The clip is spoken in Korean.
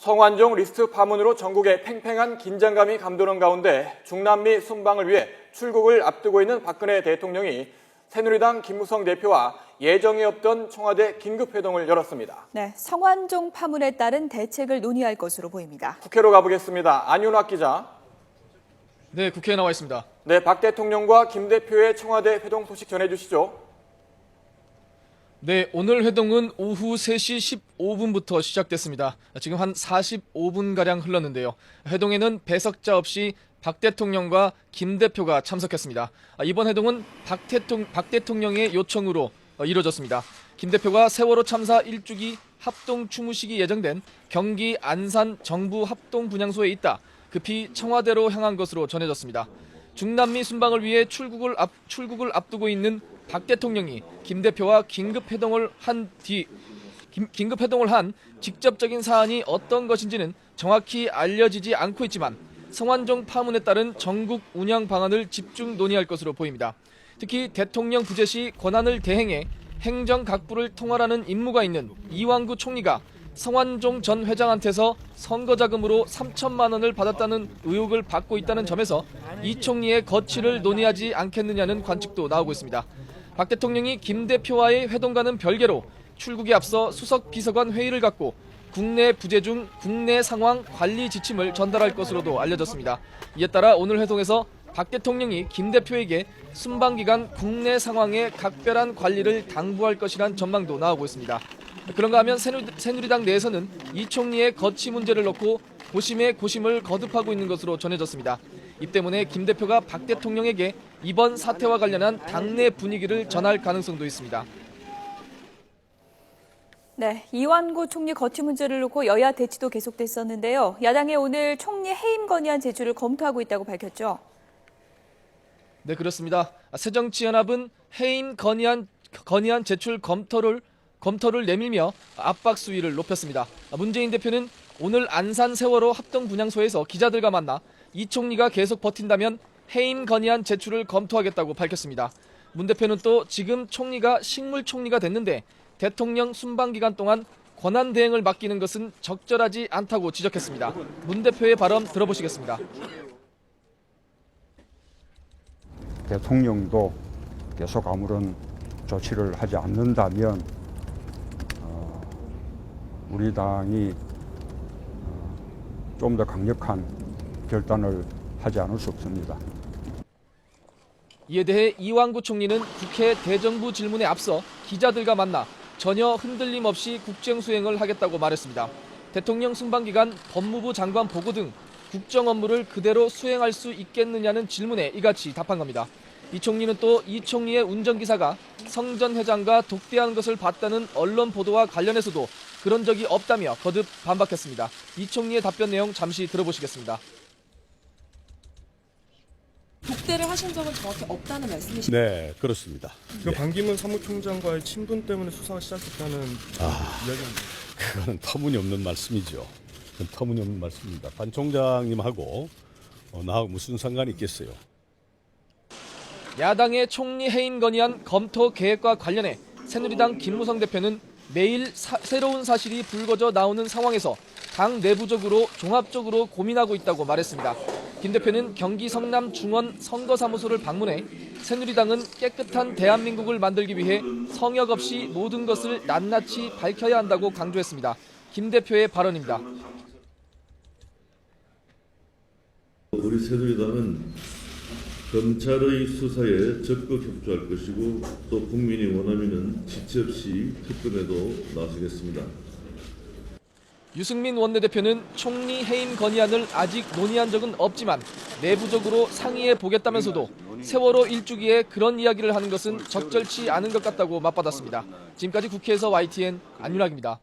성완종 리스트 파문으로 전국에 팽팽한 긴장감이 감도는 가운데 중남미 순방을 위해 출국을 앞두고 있는 박근혜 대통령이 새누리당 김무성 대표와 예정이 없던 청와대 긴급회동을 열었습니다. 네, 성완종 파문에 따른 대책을 논의할 것으로 보입니다. 국회로 가보겠습니다. 안윤학 기자. 네, 국회에 나와 있습니다. 네, 박 대통령과 김 대표의 청와대 회동 소식 전해주시죠. 네, 오늘 회동은 오후 3시 15분부터 시작됐습니다. 지금 한 45분가량 흘렀는데요. 회동에는 배석자 없이 박 대통령과 김 대표가 참석했습니다. 이번 회동은 박 대통령의 요청으로 이루어졌습니다. 김 대표가 세월호 참사 1주기 합동 추모식이 예정된 경기 안산 정부 합동 분향소에 있다 급히 청와대로 향한 것으로 전해졌습니다. 중남미 순방을 위해 출국을 앞두고 있는 박 대통령이 김 대표와 긴급 회동을 한 직접적인 사안이 어떤 것인지는 정확히 알려지지 않고 있지만 성완종 파문에 따른 전국 운영 방안을 집중 논의할 것으로 보입니다. 특히 대통령 부재 시 권한을 대행해 행정각부를 통할하는 임무가 있는 이완구 총리가 성완종 전 회장한테서 선거자금으로 3천만 원을 받았다는 의혹을 받고 있다는 점에서 이 총리의 거취를 논의하지 않겠느냐는 관측도 나오고 있습니다. 박 대통령이 김 대표와의 회동과는 별개로 출국에 앞서 수석 비서관 회의를 갖고 국내 부재 중 국내 상황 관리 지침을 전달할 것으로도 알려졌습니다. 이에 따라 오늘 회동에서 박 대통령이 김 대표에게 순방 기간 국내 상황의 각별한 관리를 당부할 것이란 전망도 나오고 있습니다. 그런가 하면 새누리당 내에서는 이 총리의 거취 문제를 놓고 고심에 고심을 거듭하고 있는 것으로 전해졌습니다. 이 때문에 김 대표가 박 대통령에게 이번 사태와 관련한 당내 분위기를 전할 가능성도 있습니다. 네, 이완구 총리 거취 문제를 놓고 여야 대치도 계속됐었는데요. 야당이 오늘 총리 해임 건의안 제출을 검토하고 있다고 밝혔죠. 네, 그렇습니다. 새정치연합은 해임 건의안 제출 검토를 내밀며 압박 수위를 높였습니다. 문재인 대표는 오늘 안산 세월호 합동 분향소에서 기자들과 만나 이 총리가 계속 버틴다면 해임 건의안 제출을 검토하겠다고 밝혔습니다. 문 대표는 또 지금 총리가 식물 총리가 됐는데 대통령 순방 기간 동안 권한 대행을 맡기는 것은 적절하지 않다고 지적했습니다. 문 대표의 발언 들어보시겠습니다. 대통령도 계속 아무런 조치를 하지 않는다면 우리 당이 좀 더 강력한 결단을 하지 않을 수 없습니다. 이에 대해 이완구 총리는 국회 대정부 질문에 앞서 기자들과 만나 전혀 흔들림 없이 국정 수행을 하겠다고 말했습니다. 대통령 순방 기간 법무부 장관 보고 등 국정 업무를 그대로 수행할 수 있겠느냐는 질문에 이같이 답한 겁니다. 이 총리는 또 이 총리의 운전기사가 성 전 회장과 독대한 것을 봤다는 언론 보도와 관련해서도 그런 적이 없다며 거듭 반박했습니다. 이 총리의 답변 내용 잠시 들어보시겠습니다. 독대를 하신 적은 정확히 없다는 말씀이시죠? 네, 그렇습니다. 그 반기문 사무총장과의 친분 때문에 수사가 시작됐다는 이야기입니다. 그거는 터무니없는 말씀이죠. 그건 터무니없는 말씀입니다. 반 총장님하고 나하고 무슨 상관이 있겠어요. 야당의 총리 해임 건의안 검토 계획과 관련해 새누리당 김무성 대표는 매일 새로운 사실이 불거져 나오는 상황에서 당 내부적으로 종합적으로 고민하고 있다고 말했습니다. 김 대표는 경기 성남 중원 선거사무소를 방문해 새누리당은 깨끗한 대한민국을 만들기 위해 성역 없이 모든 것을 낱낱이 밝혀야 한다고 강조했습니다. 김 대표의 발언입니다. 우리 새누리당은 검찰의 수사에 적극 협조할 것이고 또 국민이 원하면 지체 없이 특검에도 나서겠습니다. 유승민 원내대표는 총리 해임 건의안을 아직 논의한 적은 없지만 내부적으로 상의해 보겠다면서도 세월호 1주기에 그런 이야기를 하는 것은 적절치 않은 것 같다고 맞받았습니다. 지금까지 국회에서 YTN 안윤학입니다.